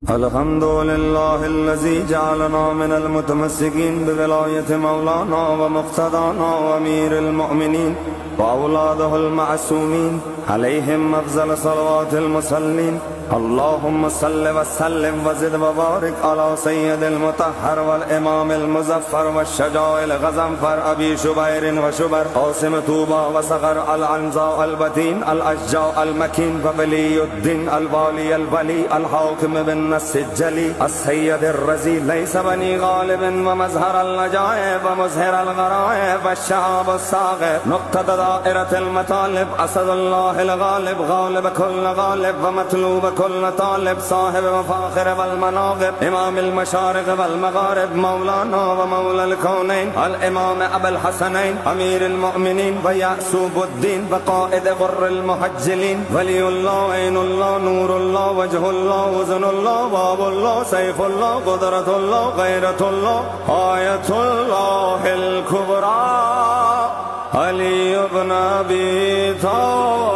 الحمد لله الذي جعلنا من المتمسكين بولاية مولانا ومقتدانا وأمير المؤمنين وأولاده المعصومين عليهم أفضل صلوات المصلين. اللهم صل وسلم وزد وبارك على سيد المطهر والإمام المزفر والشجاع الغزنفر أبي شبير وشبر قاسم طوبى وصغر العنزاء البتين الأشجاع المكين وولي الدين الوالي الولي الحاكم بالنص الجلي السيد الرزي ليس بني غالب ومزهر النجائب ومزهر الغرائب والشعب الصاغر نقطة دائرة المطالب أسد الله الغالب غالب كل غالب ومطلوب كل طالب صاحب مفاخر والمناقب إمام المشارق والمغارب مولانا ومولى الكونين الإمام أبا الحسنين أمير المؤمنين ويعسوب الدين وقائد غر المحجلين ولي الله عين الله نور الله وجه الله وزن الله باب الله سيف الله قدرة الله غيرة الله آية الله الكبرى علي بن أبي طالب